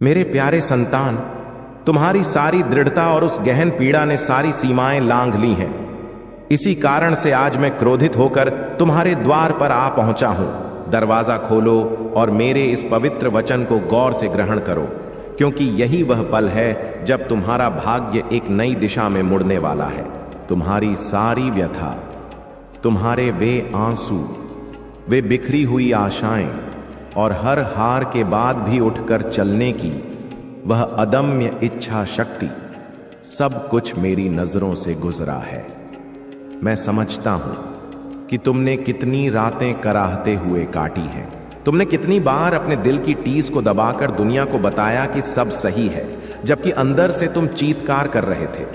मेरे प्यारे संतान, तुम्हारी सारी दृढ़ता और उस गहन पीड़ा ने सारी सीमाएं लांघ ली हैं। इसी कारण से आज मैं क्रोधित होकर तुम्हारे द्वार पर आ पहुंचा हूं। दरवाजा खोलो और मेरे इस पवित्र वचन को गौर से ग्रहण करो, क्योंकि यही वह पल है जब तुम्हारा भाग्य एक नई दिशा में मुड़ने वाला है। तुम्हारी सारी व्यथा, तुम्हारे वे आंसू, वे बिखरी हुई आशाएं और हर हार के बाद भी उठकर चलने की वह अदम्य इच्छा शक्ति, सब कुछ मेरी नजरों से गुजरा है। मैं समझता हूं कि तुमने कितनी रातें कराहते हुए काटी हैं। तुमने कितनी बार अपने दिल की टीस को दबाकर दुनिया को बताया कि सब सही है, जबकि अंदर से तुम चीत्कार कर रहे थे।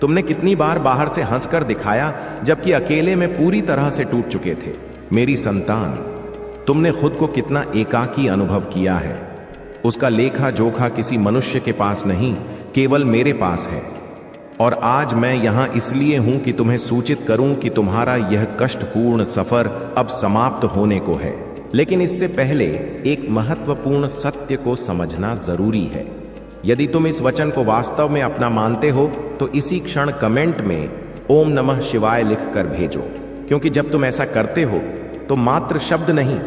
तुमने कितनी बार बाहर से हंसकर दिखाया, जबकि अकेले में पूरी तरह से टूट चुके थे। मेरी संतान, तुमने खुद को कितना एकाकी अनुभव किया है, उसका लेखा जोखा किसी मनुष्य के पास नहीं, केवल मेरे पास है। और आज मैं यहां इसलिए हूं कि तुम्हें सूचित करूं कि तुम्हारा यह कष्टपूर्ण सफर अब समाप्त होने को है। लेकिन इससे पहले एक महत्वपूर्ण सत्य को समझना जरूरी है। यदि तुम इस वचन को वास्तव में अपना मानते हो तो इसी क्षण कमेंट में ओम नमः शिवाय लिखकर भेजो, क्योंकि जब तुम ऐसा करते हो तो मात्र शब्द नहीं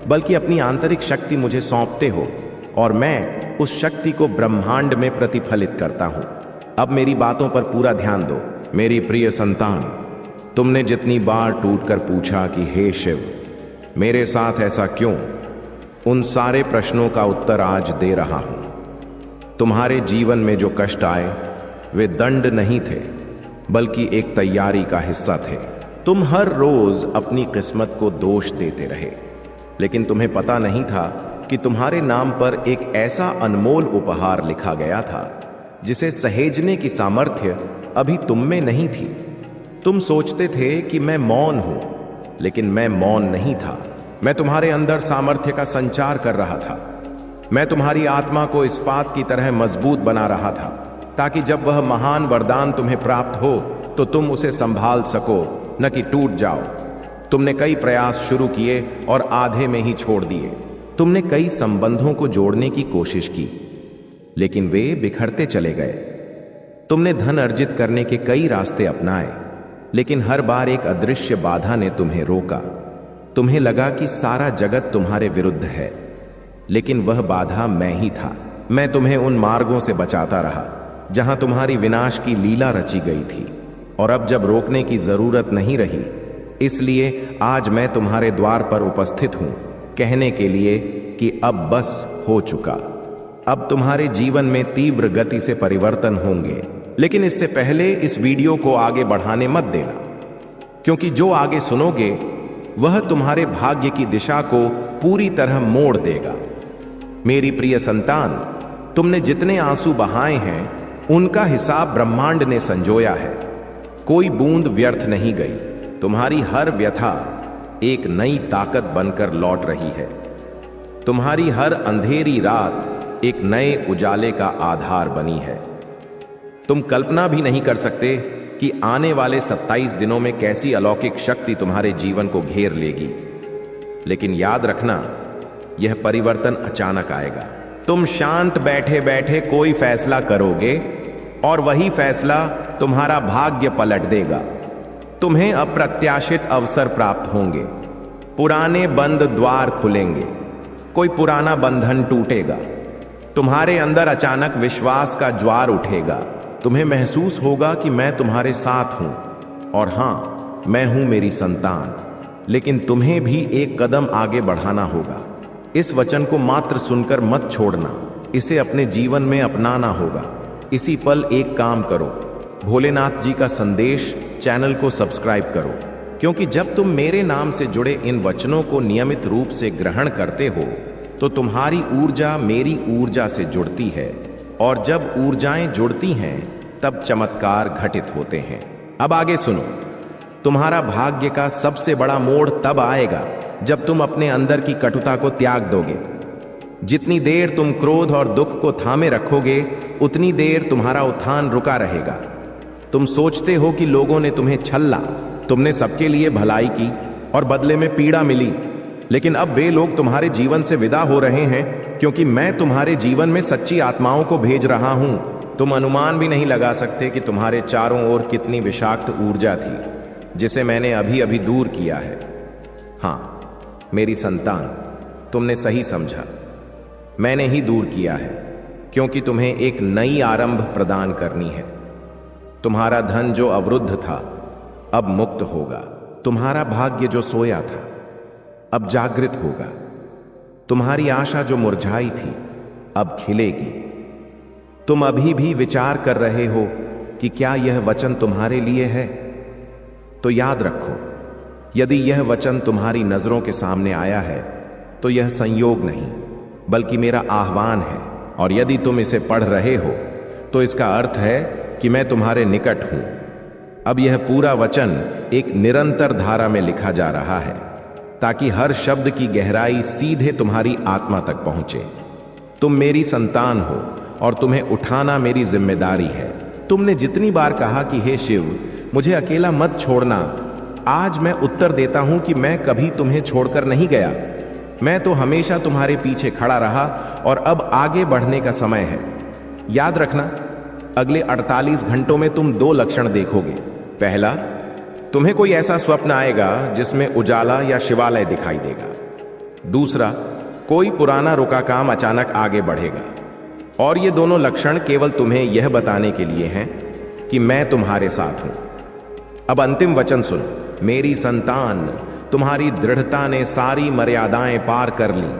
बल्कि अपनी आंतरिक शक्ति मुझे सौंपते हो और मैं उस शक्ति को ब्रह्मांड में प्रतिफलित करता हूं। अब मेरी बातों पर पूरा ध्यान दो। मेरी प्रिय संतान, तुमने जितनी बार टूटकर पूछा कि हे शिव, मेरे साथ ऐसा क्यों, उन सारे प्रश्नों का उत्तर आज दे रहा हूं। तुम्हारे जीवन में जो कष्ट आए वे दंड नहीं थे, बल्कि एक तैयारी का हिस्सा थे। तुम हर रोज अपनी किस्मत को दोष देते रहे, लेकिन तुम्हें पता नहीं था कि तुम्हारे नाम पर एक ऐसा अनमोल उपहार लिखा गया था जिसे सहेजने की सामर्थ्य अभी तुम में नहीं थी। तुम सोचते थे कि मैं मौन हूं, लेकिन मैं मौन नहीं था। मैं तुम्हारे अंदर सामर्थ्य का संचार कर रहा था। मैं तुम्हारी आत्मा को इस्पात की तरह मजबूत बना रहा था, ताकि जब वह महान वरदान तुम्हें प्राप्त हो तो तुम उसे संभाल सको, न कि टूट जाओ। तुमने कई प्रयास शुरू किए और आधे में ही छोड़ दिए। तुमने कई संबंधों को जोड़ने की कोशिश की, लेकिन वे बिखरते चले गए। तुमने धन अर्जित करने के कई रास्ते अपनाए, लेकिन हर बार एक अदृश्य बाधा ने तुम्हें रोका। तुम्हें लगा कि सारा जगत तुम्हारे विरुद्ध है, लेकिन वह बाधा मैं ही था। मैं तुम्हें उन मार्गों से बचाता रहा जहां तुम्हारी विनाश की लीला रची गई थी, और अब जब रोकने की जरूरत नहीं रही, इसलिए आज मैं तुम्हारे द्वार पर उपस्थित हूं, कहने के लिए कि अब बस हो चुका। अब तुम्हारे जीवन में तीव्र गति से परिवर्तन होंगे। लेकिन इससे पहले इस वीडियो को आगे बढ़ाने मत देना, क्योंकि जो आगे सुनोगे वह तुम्हारे भाग्य की दिशा को पूरी तरह मोड़ देगा। मेरी प्रिय संतान, तुमने जितने आंसू बहाए हैं उनका हिसाब ब्रह्मांड ने संजोया है। कोई बूंद व्यर्थ नहीं गई। तुम्हारी हर व्यथा एक नई ताकत बनकर लौट रही है। तुम्हारी हर अंधेरी रात एक नए उजाले का आधार बनी है। तुम कल्पना भी नहीं कर सकते कि आने वाले 27 दिनों में कैसी अलौकिक शक्ति तुम्हारे जीवन को घेर लेगी। लेकिन याद रखना, यह परिवर्तन अचानक आएगा। तुम शांत बैठे बैठे कोई फैसला करोगे और वही फैसला तुम्हारा भाग्य पलट देगा। तुम्हें अप्रत्याशित अवसर प्राप्त होंगे। पुराने बंद द्वार खुलेंगे। कोई पुराना बंधन टूटेगा। तुम्हारे अंदर अचानक विश्वास का ज्वार उठेगा। तुम्हें महसूस होगा कि मैं तुम्हारे साथ हूं, और हां, मैं हूं मेरी संतान। लेकिन तुम्हें भी एक कदम आगे बढ़ाना होगा। इस वचन को मात्र सुनकर मत छोड़ना, इसे अपने जीवन में अपनाना होगा। इसी पल एक काम करो, भोलेनाथ जी का संदेश चैनल को सब्सक्राइब करो, क्योंकि जब तुम मेरे नाम से जुड़े इन वचनों को नियमित रूप से ग्रहण करते हो तो तुम्हारी ऊर्जा मेरी ऊर्जा से जुड़ती है, और जब ऊर्जाएं जुड़ती हैं तब चमत्कार घटित होते हैं। अब आगे सुनो। तुम्हारा भाग्य का सबसे बड़ा मोड़ तब आएगा जब तुम अपने अंदर की कटुता को त्याग दोगे। जितनी देर तुम क्रोध और दुख को थामे रखोगे, उतनी देर तुम्हारा उत्थान रुका रहेगा। तुम सोचते हो कि लोगों ने तुम्हें छल्ला, तुमने सबके लिए भलाई की और बदले में पीड़ा मिली, लेकिन अब वे लोग तुम्हारे जीवन से विदा हो रहे हैं क्योंकि मैं तुम्हारे जीवन में सच्ची आत्माओं को भेज रहा हूं। तुम अनुमान भी नहीं लगा सकते कि तुम्हारे चारों ओर कितनी विषाक्त ऊर्जा थी जिसे मैंने अभी अभी दूर किया है। हां मेरी संतान, तुमने सही समझा, मैंने ही दूर किया है, क्योंकि तुम्हें एक नई आरंभ प्रदान करनी है। तुम्हारा धन जो अवरुद्ध था अब मुक्त होगा। तुम्हारा भाग्य जो सोया था अब जागृत होगा। तुम्हारी आशा जो मुरझाई थी अब खिलेगी। तुम अभी भी विचार कर रहे हो कि क्या यह वचन तुम्हारे लिए है? तो याद रखो, यदि यह वचन तुम्हारी नजरों के सामने आया है तो यह संयोग नहीं बल्कि मेरा आह्वान है, और यदि तुम इसे पढ़ रहे हो तो इसका अर्थ है कि मैं तुम्हारे निकट हूं। अब यह पूरा वचन एक निरंतर धारा में लिखा जा रहा है ताकि हर शब्द की गहराई सीधे तुम्हारी आत्मा तक पहुंचे। तुम मेरी संतान हो और तुम्हें उठाना मेरी जिम्मेदारी है। तुमने जितनी बार कहा कि हे शिव, मुझे अकेला मत छोड़ना, आज मैं उत्तर देता हूं कि मैं कभी तुम्हें छोड़कर नहीं गया। मैं तो हमेशा तुम्हारे पीछे खड़ा रहा और अब आगे बढ़ने का समय है। याद रखना, अगले 48 घंटों में तुम 2 लक्षण देखोगे। पहला, तुम्हें कोई ऐसा स्वप्न आएगा जिसमें उजाला या शिवालय दिखाई देगा। दूसरा, कोई पुराना रुका काम अचानक आगे बढ़ेगा। और ये दोनों लक्षण केवल तुम्हें यह बताने के लिए हैं कि मैं तुम्हारे साथ हूं। अब अंतिम वचन सुन। मेरी संतान, तुम्हारी दृढ़ता ने सारी मर्यादाएं पार कर ली,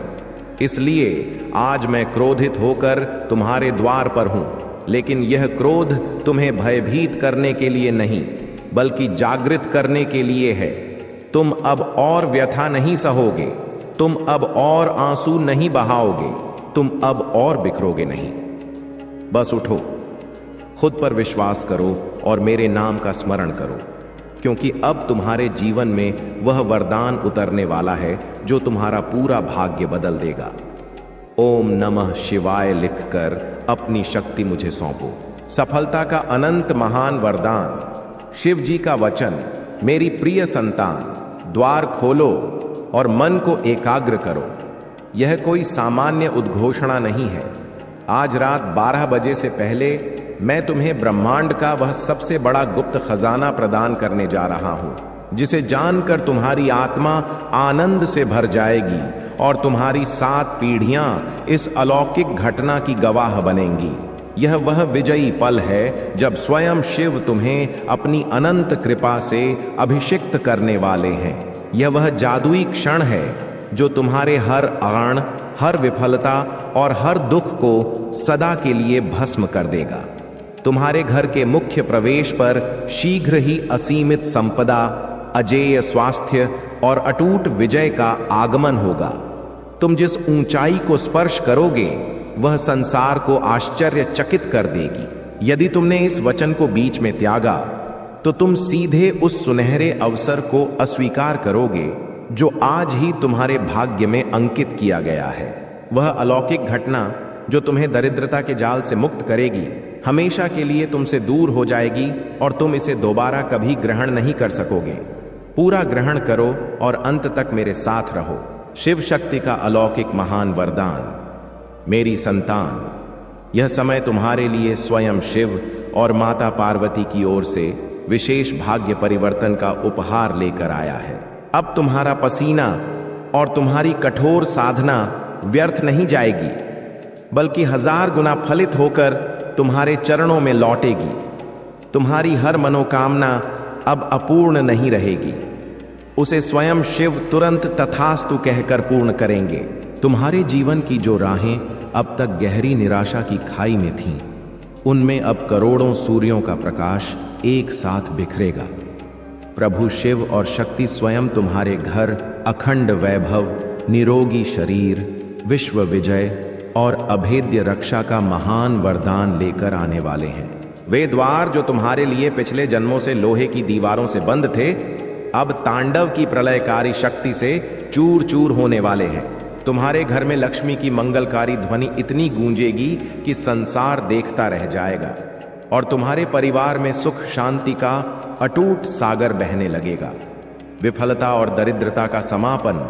इसलिए आज मैं क्रोधित होकर तुम्हारे द्वार पर हूं। लेकिन यह क्रोध तुम्हें भयभीत करने के लिए नहीं बल्कि जागृत करने के लिए है। तुम अब और व्यथा नहीं सहोगे, तुम अब और आंसू नहीं बहाओगे, तुम अब और बिखरोगे नहीं। बस उठो, खुद पर विश्वास करो और मेरे नाम का स्मरण करो, क्योंकि अब तुम्हारे जीवन में वह वरदान उतरने वाला है जो तुम्हारा पूरा भाग्य बदल देगा। ओम नमः शिवाय लिखकर अपनी शक्ति मुझे सौंपो। सफलता का अनंत महान वरदान, शिव जी का वचन। मेरी प्रिय संतान, द्वार खोलो और मन को एकाग्र करो। यह कोई सामान्य उद्घोषणा नहीं है। आज रात 12 बजे से पहले मैं तुम्हें ब्रह्मांड का वह सबसे बड़ा गुप्त खजाना प्रदान करने जा रहा हूं, जिसे जानकर तुम्हारी आत्मा आनंद से भर जाएगी और तुम्हारी 7 पीढ़ियां इस अलौकिक घटना की गवाह बनेंगी। यह वह विजयी पल है जब स्वयं शिव तुम्हें अपनी अनंत कृपा से अभिषिक्त करने वाले हैं। यह वह जादुई क्षण है जो तुम्हारे हर आण, हर विफलता और हर दुख को सदा के लिए भस्म कर देगा। तुम्हारे घर के मुख्य प्रवेश पर शीघ्र ही असीमित संपदा, अजेय स्वास्थ्य और अटूट विजय का आगमन होगा। तुम जिस ऊंचाई को स्पर्श करोगे वह संसार को आश्चर्यचकित कर देगी। यदि तुमने इस वचन को बीच में त्यागा तो तुम सीधे उस सुनहरे अवसर को अस्वीकार करोगे जो आज ही तुम्हारे भाग्य में अंकित किया गया है। वह अलौकिक घटना जो तुम्हें दरिद्रता के जाल से मुक्त करेगी, हमेशा के लिए तुमसे दूर हो जाएगी और तुम इसे दोबारा कभी ग्रहण नहीं कर सकोगे। पूरा ग्रहण करो और अंत तक मेरे साथ रहो। शिव शक्ति का अलौकिक महान वरदान। मेरी संतान, यह समय तुम्हारे लिए स्वयं शिव और माता पार्वती की ओर से विशेष भाग्य परिवर्तन का उपहार लेकर आया है। अब तुम्हारा पसीना और तुम्हारी कठोर साधना व्यर्थ नहीं जाएगी, बल्कि 1000 गुना फलित होकर तुम्हारे चरणों में लौटेगी। तुम्हारी हर मनोकामना अब अपूर्ण नहीं रहेगी, उसे स्वयं शिव तुरंत तथास्तु कहकर पूर्ण करेंगे। तुम्हारे जीवन की जो राहें अब तक गहरी निराशा की खाई में थीं, उनमें अब करोड़ों सूर्यों का प्रकाश एक साथ बिखरेगा। प्रभु शिव और शक्ति स्वयं तुम्हारे घर अखंड वैभव, निरोगी शरीर, विश्व विजय और अभेद्य रक्षा का महान वरदान लेकर आने वाले हैं। वे द्वार जो तुम्हारे लिए पिछले जन्मों से लोहे की दीवारों से बंद थे, अब तांडव की प्रलयकारी शक्ति से चूर चूर होने वाले हैं। तुम्हारे घर में लक्ष्मी की मंगलकारी ध्वनि इतनी गूंजेगी कि संसार देखता रह जाएगा और तुम्हारे परिवार में सुख शांति का अटूट सागर बहने लगेगा। विफलता और दरिद्रता का समापन।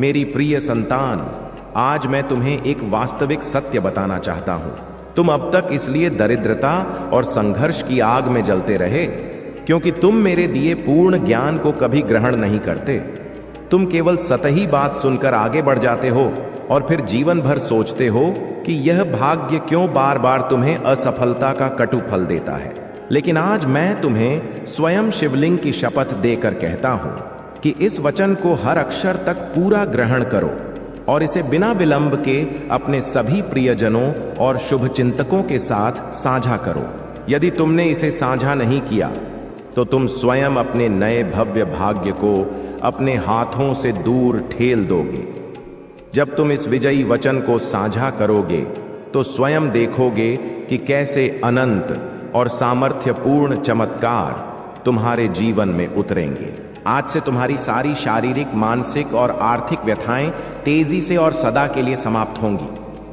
मेरी प्रिय संतान, आज मैं तुम्हें एक वास्तविक सत्य बताना चाहता हूं। तुम अब तक इसलिए दरिद्रता और संघर्ष की आग में जलते रहे क्योंकि तुम मेरे दिए पूर्ण ज्ञान को कभी ग्रहण नहीं करते। तुम केवल सतही बात सुनकर आगे बढ़ जाते हो और फिर जीवन भर सोचते हो कि यह भाग्य क्यों बार बार तुम्हें असफलता का कटु फल देता है। लेकिन आज मैं तुम्हें स्वयं शिवलिंग की शपथ देकर कहता हूं कि इस वचन को हर अक्षर तक पूरा ग्रहण करो और इसे बिना विलंब के अपने सभी प्रियजनों और शुभचिंतकों के साथ साझा करो। यदि तुमने इसे साझा नहीं किया तो तुम स्वयं अपने नए भव्य भाग्य को अपने हाथों से दूर ठेल दोगे। जब तुम इस विजयी वचन को साझा करोगे तो स्वयं देखोगे कि कैसे अनंत और सामर्थ्यपूर्ण चमत्कार तुम्हारे जीवन में उतरेंगे। आज से तुम्हारी सारी शारीरिक, मानसिक और आर्थिक व्यथाएं तेजी से और सदा के लिए समाप्त होंगी।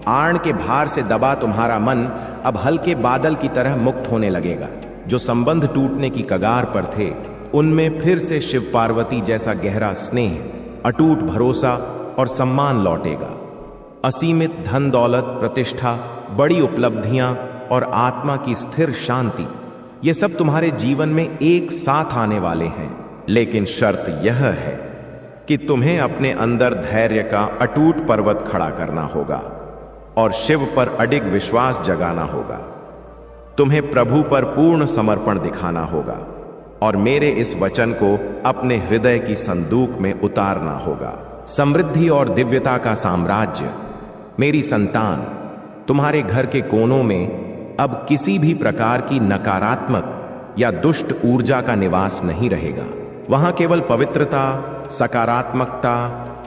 आण के भार से दबा तुम्हारा मन अब हल्के बादल की तरह मुक्त होने लगेगा। जो संबंध टूटने की कगार पर थे उनमें फिर से शिव पार्वती जैसा गहरा स्नेह, अटूट भरोसा और सम्मान लौटेगा। असीमित धन दौलत, प्रतिष्ठा, बड़ी उपलब्धियां और आत्मा की स्थिर शांति, ये सब तुम्हारे जीवन में एक साथ आने वाले हैं। लेकिन शर्त यह है कि तुम्हें अपने अंदर धैर्य का अटूट पर्वत खड़ा करना होगा और शिव पर अडिग विश्वास जगाना होगा। तुम्हें प्रभु पर पूर्ण समर्पण दिखाना होगा और मेरे इस वचन को अपने हृदय की संदूक में उतारना होगा। समृद्धि और दिव्यता का साम्राज्य, मेरी संतान, तुम्हारे घर के कोनों में अब किसी भी प्रकार की नकारात्मक या दुष्ट ऊर्जा का निवास नहीं रहेगा। वहां केवल पवित्रता, सकारात्मकता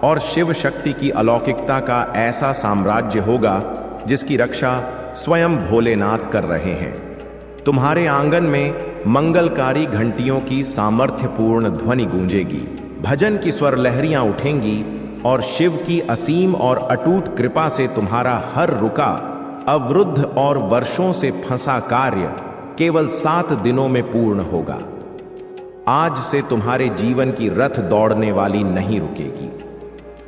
और शिव शक्ति की अलौकिकता का ऐसा साम्राज्य होगा जिसकी रक्षा स्वयं भोलेनाथ कर रहे हैं। तुम्हारे आंगन में मंगलकारी घंटियों की सामर्थ्यपूर्ण ध्वनि गूंजेगी, भजन की स्वर लहरियां उठेंगी और शिव की असीम और अटूट कृपा से तुम्हारा हर रुका, अवरुद्ध और वर्षों से फंसा कार्य केवल 7 दिनों में पूर्ण होगा। आज से तुम्हारे जीवन की रथ दौड़ने वाली नहीं रुकेगी।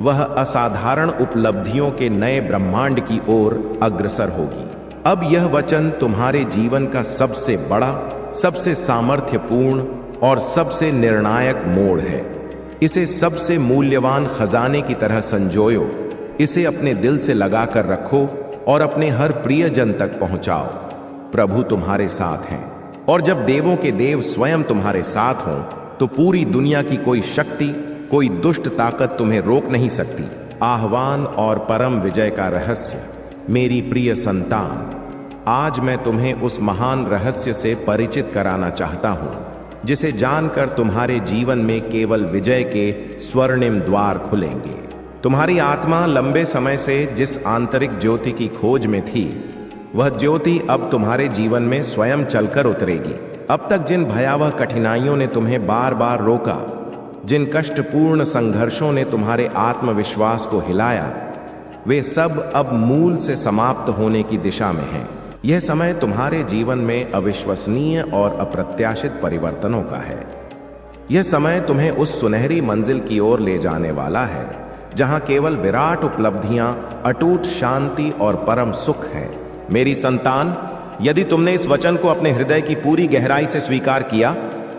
वह असाधारण उपलब्धियों के नए ब्रह्मांड की ओर अग्रसर होगी। अब यह वचन तुम्हारे जीवन का सबसे बड़ा, सबसे सामर्थ्यपूर्ण और सबसे निर्णायक मोड़ है। इसे सबसे मूल्यवान खजाने की तरह संजोयो। इसे अपने दिल से लगाकर रखो और अपने हर प्रियजन तक पहुंचाओ। प्रभु तुम्हारे साथ हैं और जब देवों के देव स्वयं तुम्हारे साथ हों तो पूरी दुनिया की कोई शक्ति, कोई दुष्ट ताकत तुम्हें रोक नहीं सकती। आह्वान और परम विजय का रहस्य, मेरी प्रिय संतान, आज मैं तुम्हें उस महान रहस्य से परिचित कराना चाहता हूं जिसे जानकर तुम्हारे जीवन में केवल विजय के स्वर्णिम द्वार खुलेंगे। तुम्हारी आत्मा लंबे समय से जिस आंतरिक ज्योति की खोज में थी, वह ज्योति अब तुम्हारे जीवन में स्वयं चलकर उतरेगी। अब तक जिन भयावह कठिनाइयों ने तुम्हें बार बार रोका, जिन कष्टपूर्ण संघर्षों ने तुम्हारे आत्मविश्वास को हिलाया, वे सब अब मूल से समाप्त होने की दिशा में हैं। यह समय तुम्हारे जीवन में अविश्वसनीय और अप्रत्याशित परिवर्तनों का है। यह समय तुम्हें उस सुनहरी मंजिल की ओर ले जाने वाला है जहां केवल विराट उपलब्धियां, अटूट शांति और परम सुख है। मेरी संतान, यदि तुमने इस वचन को अपने हृदय की पूरी गहराई से स्वीकार किया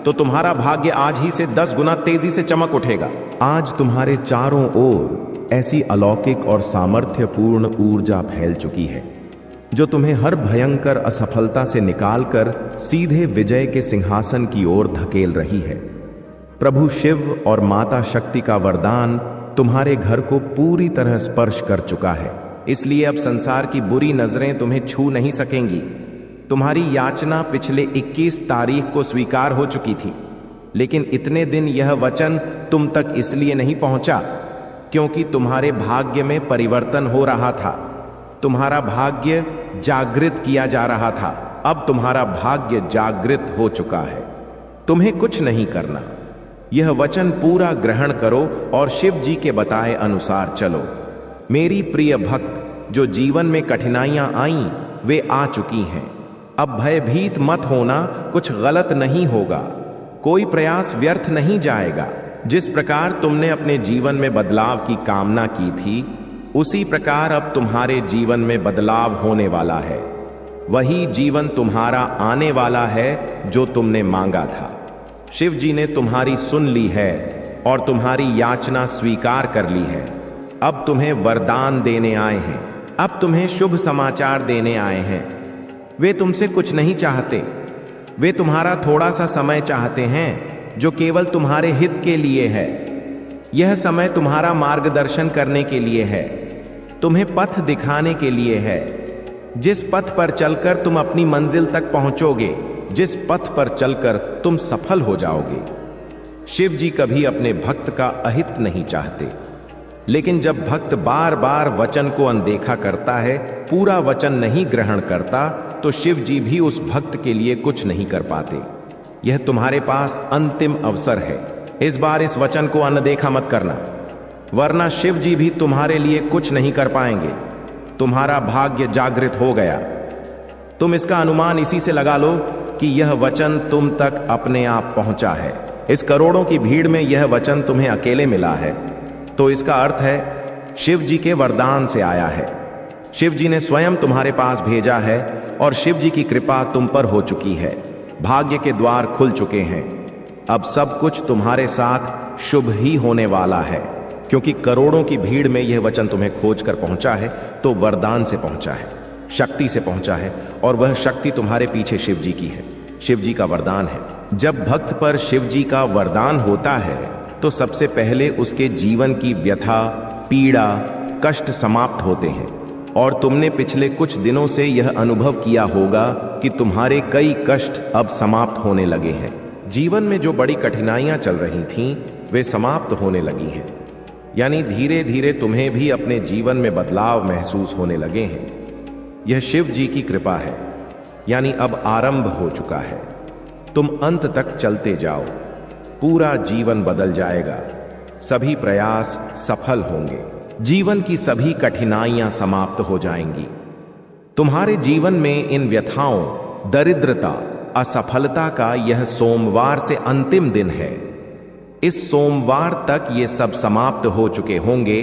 तो तुम्हारा भाग्य आज ही से 10 गुना तेजी से चमक उठेगा। आज तुम्हारे चारों ओर ऐसी अलौकिक और सामर्थ्यपूर्ण ऊर्जा फैल चुकी है जो तुम्हें हर भयंकर असफलता से निकालकर सीधे विजय के सिंहासन की ओर धकेल रही है। प्रभु शिव और माता शक्ति का वरदान तुम्हारे घर को पूरी तरह स्पर्श कर चुका है, इसलिए अब संसार की बुरी नजरें तुम्हें छू नहीं सकेंगी। तुम्हारी याचना पिछले 21 तारीख को स्वीकार हो चुकी थी, लेकिन इतने दिन यह वचन तुम तक इसलिए नहीं पहुंचा क्योंकि तुम्हारे भाग्य में परिवर्तन हो रहा था। तुम्हारा भाग्य जागृत किया जा रहा था। अब तुम्हारा भाग्य जागृत हो चुका है। तुम्हें कुछ नहीं करना, यह वचन पूरा ग्रहण करो और शिव जी के बताए अनुसार चलो। मेरी प्रिय भक्त, जो जीवन में कठिनाइयां आईं वे आ चुकी हैं। अब भयभीत मत होना, कुछ गलत नहीं होगा, कोई प्रयास व्यर्थ नहीं जाएगा। जिस प्रकार तुमने अपने जीवन में बदलाव की कामना की थी, उसी प्रकार अब तुम्हारे जीवन में बदलाव होने वाला है। वही जीवन तुम्हारा आने वाला है जो तुमने मांगा था। शिव जी ने तुम्हारी सुन ली है और तुम्हारी याचना स्वीकार कर ली है। अब तुम्हें वरदान देने आए हैं। अब तुम्हें शुभ समाचार देने आए हैं। वे तुमसे कुछ नहीं चाहते। वे तुम्हारा थोड़ा सा समय चाहते हैं जो केवल तुम्हारे हित के लिए है। यह समय तुम्हारा मार्गदर्शन करने के लिए है, तुम्हें पथ दिखाने के लिए है। जिस पथ पर चलकर तुम अपनी मंजिल तक पहुंचोगे, जिस पथ पर चलकर तुम सफल हो जाओगे। शिव जी कभी अपने भक्त का अहित नहीं चाहते, लेकिन जब भक्त बार बार वचन को अनदेखा करता है, पूरा वचन नहीं ग्रहण करता, तो शिव जी भी उस भक्त के लिए कुछ नहीं कर पाते। यह तुम्हारे पास अंतिम अवसर है। इस बार इस वचन को अनदेखा मत करना, वरना शिव जी भी तुम्हारे लिए कुछ नहीं कर पाएंगे। तुम्हारा भाग्य जागृत हो गया। तुम इसका अनुमान इसी से लगा लो कि यह वचन तुम तक अपने आप पहुंचा है। इस करोड़ों की भीड़ में यह वचन तुम्हें अकेले मिला है, तो इसका अर्थ है शिव जी के वरदान से आया है। शिव जी ने स्वयं तुम्हारे पास भेजा है और शिव जी की कृपा तुम पर हो चुकी है। भाग्य के द्वार खुल चुके हैं। अब सब कुछ तुम्हारे साथ शुभ ही होने वाला है, क्योंकि करोड़ों की भीड़ में यह वचन तुम्हें खोज कर पहुंचा है, तो वरदान से पहुंचा है, शक्ति से पहुंचा है, और वह शक्ति तुम्हारे पीछे शिव जी की है। शिव जी का वरदान है। जब भक्त पर शिव जी का वरदान होता है, तो सबसे पहले उसके जीवन की व्यथा, पीड़ा, कष्ट समाप्त होते हैं। और तुमने पिछले कुछ दिनों से यह अनुभव किया होगा कि तुम्हारे कई कष्ट अब समाप्त होने लगे हैं। जीवन में जो बड़ी कठिनाइयां चल रही थीं, वे समाप्त होने लगी हैं। यानी धीरे धीरे तुम्हें भी अपने जीवन में बदलाव महसूस होने लगे हैं। यह शिव जी की कृपा है, यानी अब आरंभ हो चुका है। तुम अंत तक चलते जाओ, पूरा जीवन बदल जाएगा। सभी प्रयास सफल होंगे। जीवन की सभी कठिनाइयां समाप्त हो जाएंगी। तुम्हारे जीवन में इन व्यथाओं, दरिद्रता, असफलता का यह सोमवार से अंतिम दिन है। इस सोमवार तक ये सब समाप्त हो चुके होंगे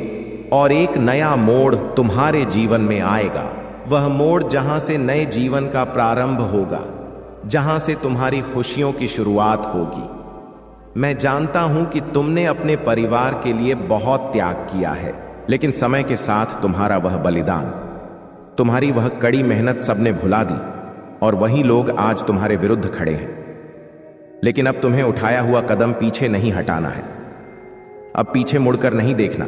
और एक नया मोड़ तुम्हारे जीवन में आएगा। वह मोड़ जहां से नए जीवन का प्रारंभ होगा, जहां से तुम्हारी खुशियों की शुरुआत होगी। मैं जानता हूं कि तुमने अपने परिवार के लिए बहुत त्याग किया है, लेकिन समय के साथ तुम्हारा वह बलिदान, तुम्हारी वह कड़ी मेहनत सबने भुला दी, और वही लोग आज तुम्हारे विरुद्ध खड़े हैं। लेकिन अब तुम्हें उठाया हुआ कदम पीछे नहीं हटाना है। अब पीछे मुड़कर नहीं देखना।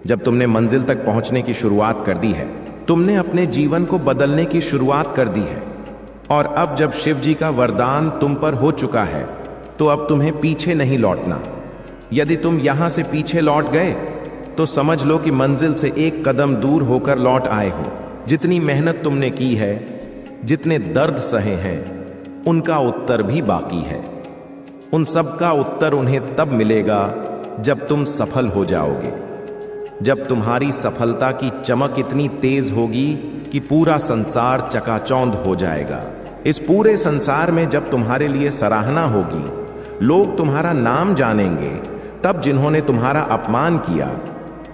जब तुमने मंजिल तक पहुंचने की शुरुआत कर दी है, तुमने अपने जीवन को बदलने की शुरुआत कर दी है। और अब जब शिव जी का वरदान तुम पर हो चुका है, तो अब तुम्हें पीछे नहीं लौटना। यदि तुम यहां से पीछे लौट गए, तो समझ लो कि मंजिल से एक कदम दूर होकर लौट आए हो। जितनी मेहनत तुमने की है, जितने दर्द सहे हैं, उनका उत्तर भी बाकी है। उन सब का उत्तर उन्हें तब मिलेगा जब तुम सफल हो जाओगे। जब तुम्हारी सफलता की चमक इतनी तेज होगी कि पूरा संसार चकाचौंध हो जाएगा। इस पूरे संसार में जब तुम्हारे लिए सराहना होगी, लोग तुम्हारा नाम जानेंगे, तब जिन्होंने तुम्हारा अपमान किया,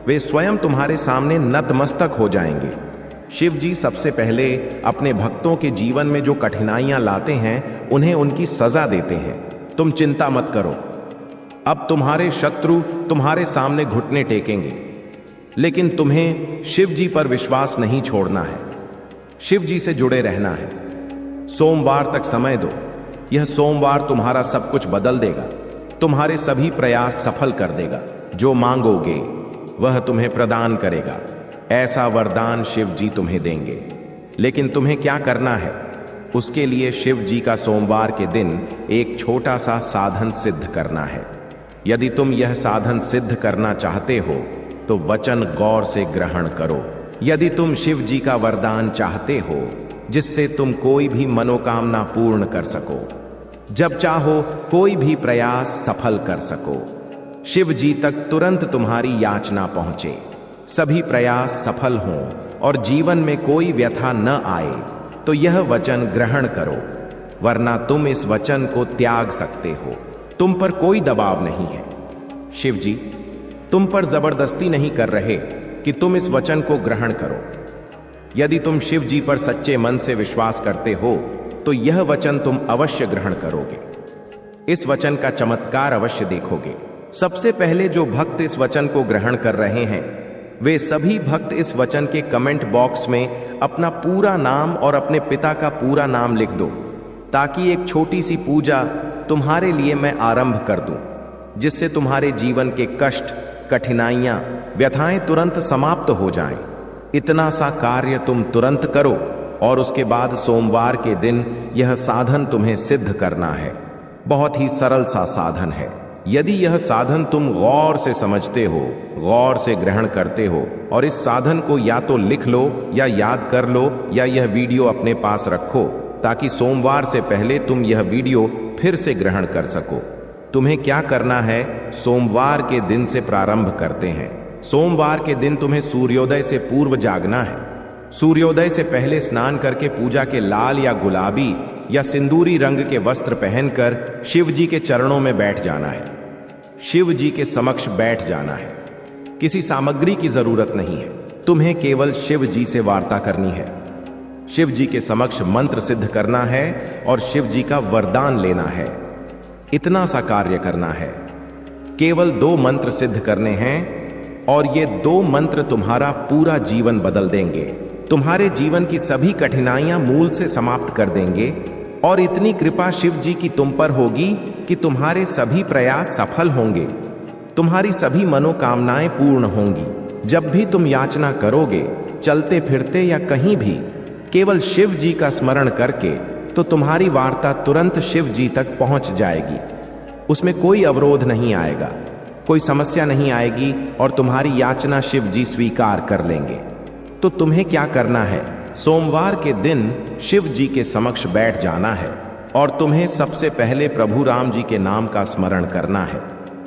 वे स्वयं तुम्हारे सामने नतमस्तक हो जाएंगे। शिव जी सबसे पहले अपने भक्तों के जीवन में जो कठिनाइयां लाते हैं, उन्हें उनकी सजा देते हैं। तुम चिंता मत करो। अब तुम्हारे शत्रु तुम्हारे सामने घुटने टेकेंगे, लेकिन तुम्हें शिव जी पर विश्वास नहीं छोड़ना है। शिव जी से जुड़े रहना है। सोमवार तक समय दो। यह सोमवार तुम्हारा सब कुछ बदल देगा, तुम्हारे सभी प्रयास सफल कर देगा। जो मांगोगे वह तुम्हें प्रदान करेगा। ऐसा वरदान शिव जी तुम्हें देंगे। लेकिन तुम्हें क्या करना है? उसके लिए शिव जी का सोमवार के दिन एक छोटा सा साधन सिद्ध करना है। यदि तुम यह साधन सिद्ध करना चाहते हो, तो वचन गौर से ग्रहण करो। यदि तुम शिव जी का वरदान चाहते हो, जिससे तुम कोई भी मनोकामना पूर्ण कर सको, जब चाहो कोई भी प्रयास सफल कर सको, शिव जी तक तुरंत तुम्हारी याचना पहुंचे, सभी प्रयास सफल हों और जीवन में कोई व्यथा न आए, तो यह वचन ग्रहण करो, वरना तुम इस वचन को त्याग सकते हो। तुम पर कोई दबाव नहीं है। शिव जी तुम पर जबरदस्ती नहीं कर रहे कि तुम इस वचन को ग्रहण करो। यदि तुम शिव जी पर सच्चे मन से विश्वास करते हो तो यह वचन तुम अवश्य ग्रहण करोगे। इस वचन का चमत्कार अवश्य देखोगे। सबसे पहले जो भक्त इस वचन को ग्रहण कर रहे हैं वे सभी भक्त इस वचन के कमेंट बॉक्स में अपना पूरा नाम और अपने पिता का पूरा नाम लिख दो, ताकि एक छोटी सी पूजा तुम्हारे लिए मैं आरंभ कर दूं, जिससे तुम्हारे जीवन के कष्ट, कठिनाइयां, व्यथाएं तुरंत समाप्त हो जाएं। इतना सा कार्य तुम तुरंत करो और उसके बाद सोमवार के दिन यह साधन तुम्हें सिद्ध करना है। बहुत ही सरल सा साधन है। यदि यह साधन तुम गौर से समझते हो, गौर से ग्रहण करते हो और इस साधन को या तो लिख लो या याद कर लो या यह वीडियो अपने पास रखो, ताकि सोमवार से पहले तुम यह वीडियो फिर से ग्रहण कर सको। तुम्हें क्या करना है, सोमवार के दिन से प्रारंभ करते हैं। सोमवार के दिन तुम्हें सूर्योदय से पूर्व जागना है। सूर्योदय से पहले स्नान करके पूजा के लाल या गुलाबी या सिंदूरी रंग के वस्त्र पहनकर शिव जी के चरणों में बैठ जाना है। शिव जी के समक्ष बैठ जाना है। किसी सामग्री की जरूरत नहीं है, तुम्हें केवल शिव जी से वार्ता करनी है। शिव जी के समक्ष मंत्र सिद्ध करना है और शिव जी का वरदान लेना है। इतना सा कार्य करना है। केवल 2 मंत्र सिद्ध करने हैं और ये 2 मंत्र तुम्हारा पूरा जीवन बदल देंगे। तुम्हारे जीवन की सभी कठिनाइयां मूल से समाप्त कर देंगे और इतनी कृपा शिव जी की तुम पर होगी कि तुम्हारे सभी प्रयास सफल होंगे। तुम्हारी सभी मनोकामनाएं पूर्ण होंगी। जब भी तुम याचना करोगे, चलते फिरते या कहीं भी, केवल शिव जी का स्मरण करके, तो तुम्हारी वार्ता तुरंत शिव जी तक पहुंच जाएगी। उसमें कोई अवरोध नहीं आएगा, कोई समस्या नहीं आएगी और तुम्हारी याचना शिव जी स्वीकार कर लेंगे। तो तुम्हें क्या करना है, सोमवार के दिन शिव जी के समक्ष बैठ जाना है और तुम्हें सबसे पहले प्रभु राम जी के नाम का स्मरण करना है।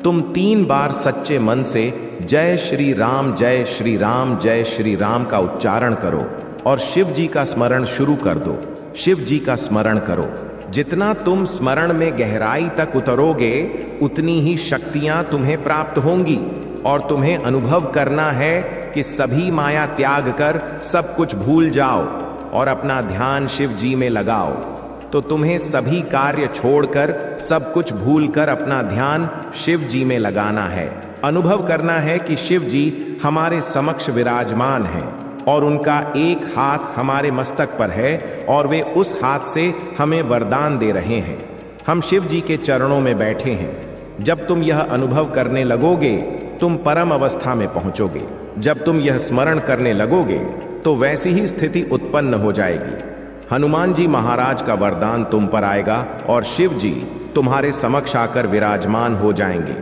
तुम 3 बार सच्चे मन से जय श्री राम, जय श्री राम, जय श्री राम का उच्चारण करो और शिव जी का स्मरण शुरू कर दो। शिव जी का स्मरण करो। जितना तुम स्मरण में गहराई तक उतरोगे, उतनी ही शक्तियां तुम्हें प्राप्त होंगी और तुम्हें अनुभव करना है कि सभी माया त्याग कर सब कुछ भूल जाओ और अपना ध्यान शिव जी में लगाओ। तो तुम्हें सभी कार्य छोड़कर, सब कुछ भूलकर अपना ध्यान शिव जी में लगाना है। अनुभव करना है कि शिव जी हमारे समक्ष विराजमान हैं और उनका एक हाथ हमारे मस्तक पर है और वे उस हाथ से हमें वरदान दे रहे हैं। हम शिव जी के चरणों में बैठे हैं। जब तुम यह अनुभव करने लगोगे, तुम परम अवस्था में पहुंचोगे। जब तुम यह स्मरण करने लगोगे तो वैसी ही स्थिति उत्पन्न हो जाएगी। हनुमान जी महाराज का वरदान तुम पर आएगा और शिव जी तुम्हारे समक्ष आकर विराजमान हो जाएंगे।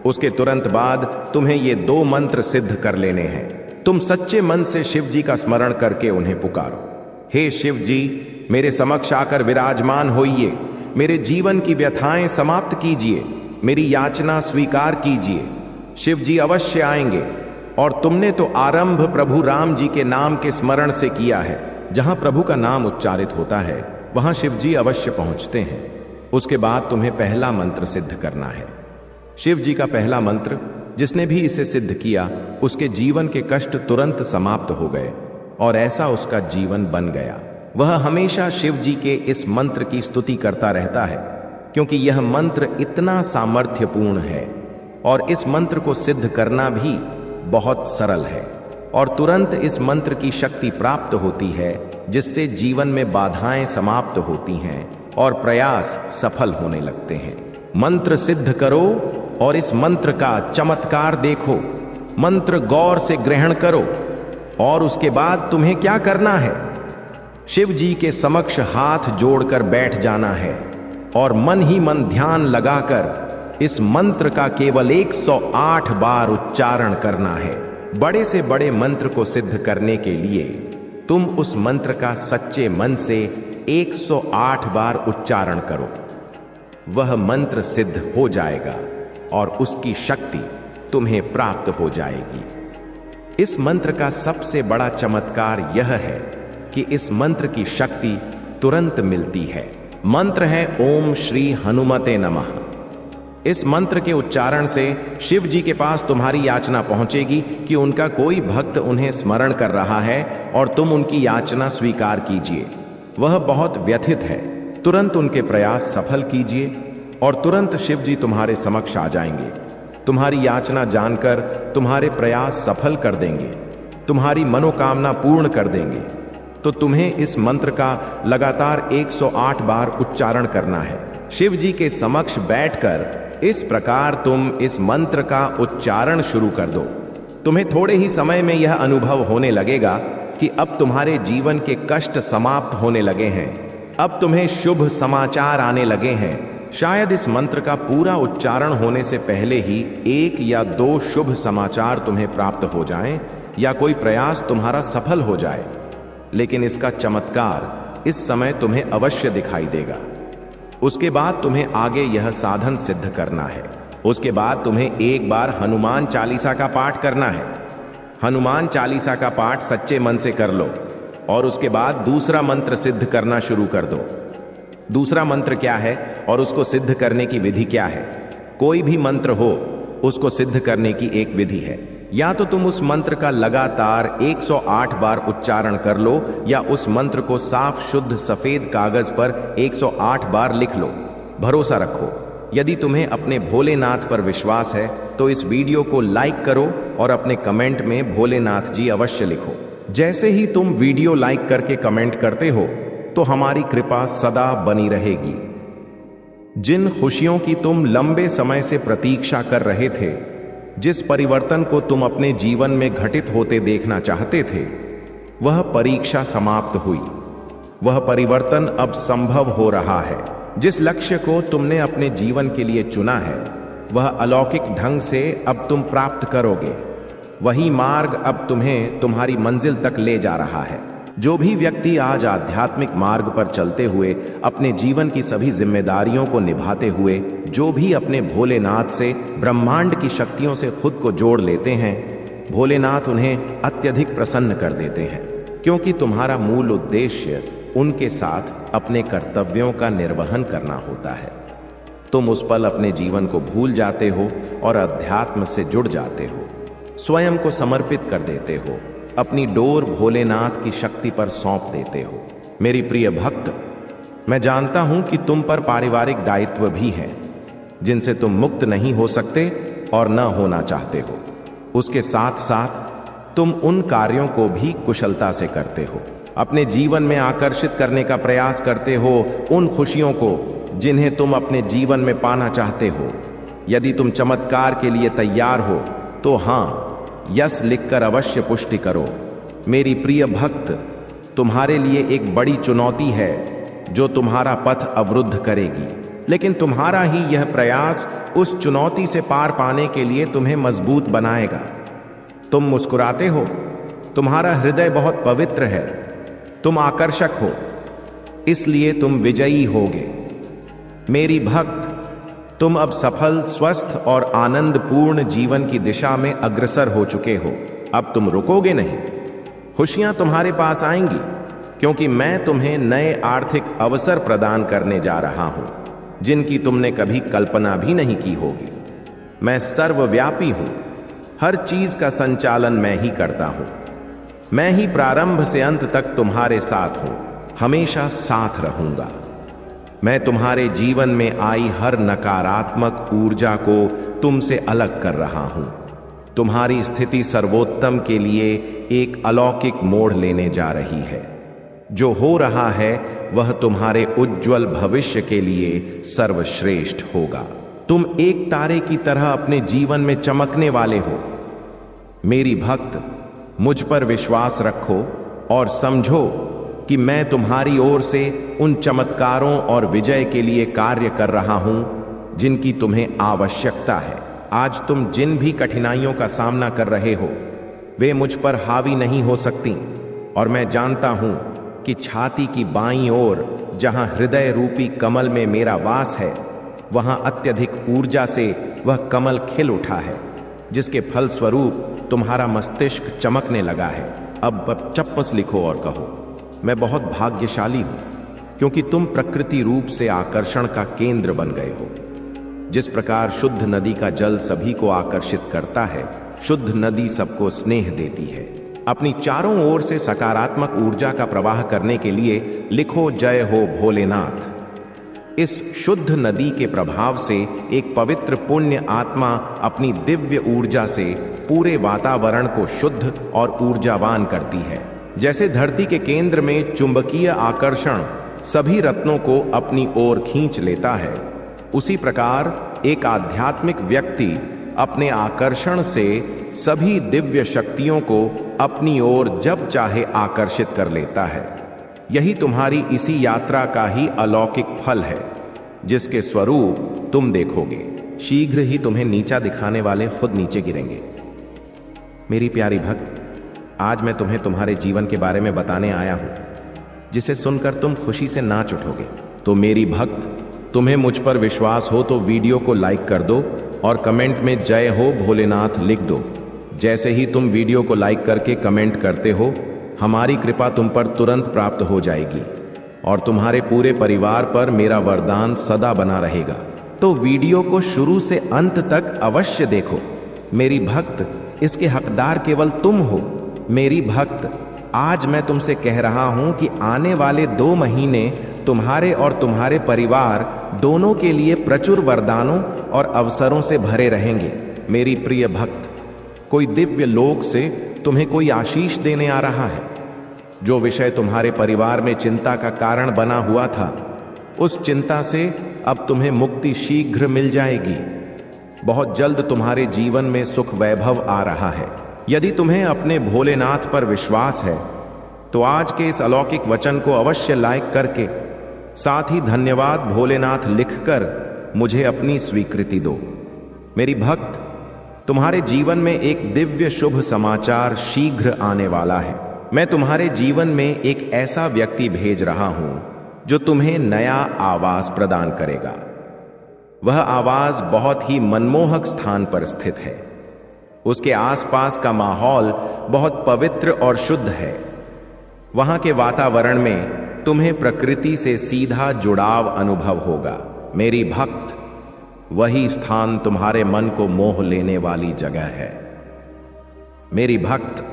उसके तुरंत बाद तुम्हें ये 2 मंत्र सिद्ध कर लेने हैं। तुम सच्चे मन से शिव जी का स्मरण करके उन्हें पुकारो। हे शिव जी, मेरे समक्ष आकर विराजमान होइए। मेरे जीवन की व्यथाएं समाप्त कीजिए। मेरी याचना स्वीकार कीजिए। शिव जी अवश्य आएंगे और तुमने तो आरंभ प्रभु राम जी के नाम के स्मरण से किया है। जहां प्रभु का नाम उच्चारित होता है वहां शिव जी अवश्य पहुंचते हैं। उसके बाद तुम्हें पहला मंत्र सिद्ध करना है। शिव जी का पहला मंत्र, जिसने भी इसे सिद्ध किया उसके जीवन के कष्ट तुरंत समाप्त हो गए और ऐसा उसका जीवन बन गया। वह हमेशा शिव जी के इस मंत्र की स्तुति करता रहता है, क्योंकि यह मंत्र इतना सामर्थ्यपूर्ण है और इस मंत्र को सिद्ध करना भी बहुत सरल है और तुरंत इस मंत्र की शक्ति प्राप्त होती है, जिससे जीवन में बाधाएं समाप्त होती हैं और प्रयास सफल होने लगते हैं। मंत्र सिद्ध करो और इस मंत्र का चमत्कार देखो। मंत्र गौर से ग्रहण करो और उसके बाद तुम्हें क्या करना है, शिव जी के समक्ष हाथ जोड़कर बैठ जाना है और मन ही मन ध्यान लगाकर इस मंत्र का केवल 108 बार उच्चारण करना है। बड़े से बड़े मंत्र को सिद्ध करने के लिए तुम उस मंत्र का सच्चे मन से 108 बार उच्चारण करो। वह मंत्र सिद्ध हो जाएगा और उसकी शक्ति तुम्हें प्राप्त हो जाएगी। इस मंत्र का सबसे बड़ा चमत्कार यह है कि इस मंत्र की शक्ति तुरंत मिलती है। मंत्र है ओम श्री हनुमते नमः। इस मंत्र के उच्चारण से शिव जी के पास तुम्हारी याचना पहुंचेगी कि उनका कोई भक्त उन्हें स्मरण कर रहा है और तुम उनकी याचना स्वीकार कीजिए। वह बहुत व्यथित है, तुरंत उनके प्रयास सफल कीजिए और तुरंत शिव जी तुम्हारे समक्ष आ जाएंगे। तुम्हारी याचना जानकर तुम्हारे प्रयास सफल कर देंगे, तुम्हारी मनोकामना पूर्ण कर देंगे। तो तुम्हें इस मंत्र का लगातार 108 बार उच्चारण करना है। शिव जी के समक्ष बैठकर इस प्रकार तुम इस मंत्र का उच्चारण शुरू कर दो। तुम्हें थोड़े ही समय में यह अनुभव होने लगेगा कि अब तुम्हारे जीवन के कष्ट समाप्त होने लगे हैं, अब तुम्हें शुभ समाचार आने लगे हैं। शायद इस मंत्र का पूरा उच्चारण होने से पहले ही 1 या 2 शुभ समाचार तुम्हें प्राप्त हो जाएं या कोई प्रयास तुम्हारा सफल हो जाए, लेकिन इसका चमत्कार इस समय तुम्हें अवश्य दिखाई देगा। उसके बाद तुम्हें आगे यह साधन सिद्ध करना है। उसके बाद तुम्हें एक बार हनुमान चालीसा का पाठ करना है। हनुमान चालीसा का पाठ सच्चे मन से कर लो और उसके बाद दूसरा मंत्र सिद्ध करना शुरू कर दो। दूसरा मंत्र क्या है और उसको सिद्ध करने की विधि क्या है? कोई भी मंत्र हो, उसको सिद्ध करने की एक विधि है। या तो तुम उस मंत्र का लगातार 108 बार उच्चारण कर लो या उस मंत्र को साफ शुद्ध सफेद कागज पर 108 बार लिख लो। भरोसा रखो। यदि तुम्हें अपने भोलेनाथ पर विश्वास है तो इस वीडियो को लाइक करो और अपने कमेंट में भोलेनाथ जी अवश्य लिखो। जैसे ही तुम वीडियो लाइक करके कमेंट करते हो तो हमारी कृपा सदा बनी रहेगी। जिन खुशियों की तुम लंबे समय से प्रतीक्षा कर रहे थे, जिस परिवर्तन को तुम अपने जीवन में घटित होते देखना चाहते थे, वह परीक्षा समाप्त हुई। वह परिवर्तन अब संभव हो रहा है। जिस लक्ष्य को तुमने अपने जीवन के लिए चुना है, वह अलौकिक ढंग से अब तुम प्राप्त करोगे। वही मार्ग अब तुम्हें तुम्हारी मंजिल तक ले जा रहा है। जो भी व्यक्ति आज आध्यात्मिक मार्ग पर चलते हुए अपने जीवन की सभी जिम्मेदारियों को निभाते हुए जो भी अपने भोलेनाथ से, ब्रह्मांड की शक्तियों से खुद को जोड़ लेते हैं, भोलेनाथ उन्हें अत्यधिक प्रसन्न कर देते हैं, क्योंकि तुम्हारा मूल उद्देश्य उनके साथ अपने कर्तव्यों का निर्वहन करना होता है। तुम उस पल अपने जीवन को भूल जाते हो और अध्यात्म से जुड़ जाते हो, स्वयं को समर्पित कर देते हो, अपनी डोर भोलेनाथ की शक्ति पर सौंप देते हो। मेरी प्रिय भक्त, मैं जानता हूं कि तुम पर पारिवारिक दायित्व भी हैं जिनसे तुम मुक्त नहीं हो सकते और न होना चाहते हो। उसके साथ साथ तुम उन कार्यों को भी कुशलता से करते हो। अपने जीवन में आकर्षित करने का प्रयास करते हो उन खुशियों को जिन्हें तुम अपने जीवन में पाना चाहते हो। यदि तुम चमत्कार के लिए तैयार हो तो हाँ, यस लिखकर अवश्य पुष्टि करो। मेरी प्रिय भक्त, तुम्हारे लिए एक बड़ी चुनौती है जो तुम्हारा पथ अवरुद्ध करेगी, लेकिन तुम्हारा ही यह प्रयास उस चुनौती से पार पाने के लिए तुम्हें मजबूत बनाएगा। तुम मुस्कुराते हो, तुम्हारा हृदय बहुत पवित्र है, तुम आकर्षक हो, इसलिए तुम विजयी होगे। मेरी भक्त, तुम अब सफल, स्वस्थ और आनंदपूर्ण जीवन की दिशा में अग्रसर हो चुके हो। अब तुम रुकोगे नहीं। खुशियां तुम्हारे पास आएंगी, क्योंकि मैं तुम्हें नए आर्थिक अवसर प्रदान करने जा रहा हूं जिनकी तुमने कभी कल्पना भी नहीं की होगी। मैं सर्वव्यापी हूं, हर चीज का संचालन मैं ही करता हूं। मैं ही प्रारंभ से अंत तक तुम्हारे साथ हूं, हमेशा साथ रहूंगा। मैं तुम्हारे जीवन में आई हर नकारात्मक ऊर्जा को तुमसे अलग कर रहा हूं। तुम्हारी स्थिति सर्वोत्तम के लिए एक अलौकिक मोड़ लेने जा रही है। जो हो रहा है वह तुम्हारे उज्जवल भविष्य के लिए सर्वश्रेष्ठ होगा। तुम एक तारे की तरह अपने जीवन में चमकने वाले हो। मेरी भक्त, मुझ पर विश्वास रखो और समझो कि मैं तुम्हारी ओर से उन चमत्कारों और विजय के लिए कार्य कर रहा हूं जिनकी तुम्हें आवश्यकता है। आज तुम जिन भी कठिनाइयों का सामना कर रहे हो वे मुझ पर हावी नहीं हो सकती, और मैं जानता हूं कि छाती की बाईं ओर जहां हृदय रूपी कमल में मेरा वास है, वहां अत्यधिक ऊर्जा से वह कमल खिल उठा है, जिसके फलस्वरूप तुम्हारा मस्तिष्क चमकने लगा है। अब चप्पस लिखो और कहो, मैं बहुत भाग्यशाली हूं, क्योंकि तुम प्रकृति रूप से आकर्षण का केंद्र बन गए हो। जिस प्रकार शुद्ध नदी का जल सभी को आकर्षित करता है, शुद्ध नदी सबको स्नेह देती है। अपनी चारों ओर से सकारात्मक ऊर्जा का प्रवाह करने के लिए लिखो जय हो भोलेनाथ। इस शुद्ध नदी के प्रभाव से एक पवित्र पुण्य आत्मा अपनी दिव्य ऊर्जा से पूरे वातावरण को शुद्ध और ऊर्जावान करती है। जैसे धरती के केंद्र में चुंबकीय आकर्षण सभी रत्नों को अपनी ओर खींच लेता है, उसी प्रकार एक आध्यात्मिक व्यक्ति अपने आकर्षण से सभी दिव्य शक्तियों को अपनी ओर जब चाहे आकर्षित कर लेता है। यही तुम्हारी इसी यात्रा का ही अलौकिक फल है, जिसके स्वरूप तुम देखोगे। शीघ्र ही तुम्हें नीचा दिखाने वाले खुद नीचे गिरेंगे। मेरी प्यारी भक्त, आज मैं तुम्हें तुम्हारे जीवन के बारे में बताने आया हूं, जिसे सुनकर तुम खुशी से नाच उठोगे। तो मेरी भक्त, तुम्हें मुझ पर विश्वास हो तो वीडियो को लाइक कर दो और कमेंट में जय हो भोलेनाथ लिख दो। जैसे ही तुम वीडियो को लाइक करके कमेंट करते हो, हमारी कृपा तुम पर तुरंत प्राप्त हो जाएगी और तुम्हारे पूरे परिवार पर मेरा वरदान सदा बना रहेगा। तो वीडियो को शुरू से अंत तक अवश्य देखो। मेरी भक्त, इसके हकदार केवल तुम हो। मेरी भक्त, आज मैं तुमसे कह रहा हूं कि आने वाले 2 महीने तुम्हारे और तुम्हारे परिवार दोनों के लिए प्रचुर वरदानों और अवसरों से भरे रहेंगे। मेरी प्रिय भक्त, कोई दिव्य लोक से तुम्हें कोई आशीष देने आ रहा है। जो विषय तुम्हारे परिवार में चिंता का कारण बना हुआ था, उस चिंता से अब तुम्हें मुक्ति शीघ्र मिल जाएगी। बहुत जल्द तुम्हारे जीवन में सुख वैभव आ रहा है। यदि तुम्हें अपने भोलेनाथ पर विश्वास है तो आज के इस अलौकिक वचन को अवश्य लाइक करके साथ ही धन्यवाद भोलेनाथ लिखकर मुझे अपनी स्वीकृति दो। मेरी भक्त, तुम्हारे जीवन में एक दिव्य शुभ समाचार शीघ्र आने वाला है। मैं तुम्हारे जीवन में एक ऐसा व्यक्ति भेज रहा हूं जो तुम्हें नया आवास प्रदान करेगा। वह आवास बहुत ही मनमोहक स्थान पर स्थित है। उसके आसपास का माहौल बहुत पवित्र और शुद्ध है। वहां के वातावरण में तुम्हें प्रकृति से सीधा जुड़ाव अनुभव होगा। मेरी भक्त, वही स्थान तुम्हारे मन को मोह लेने वाली जगह है। मेरी भक्त,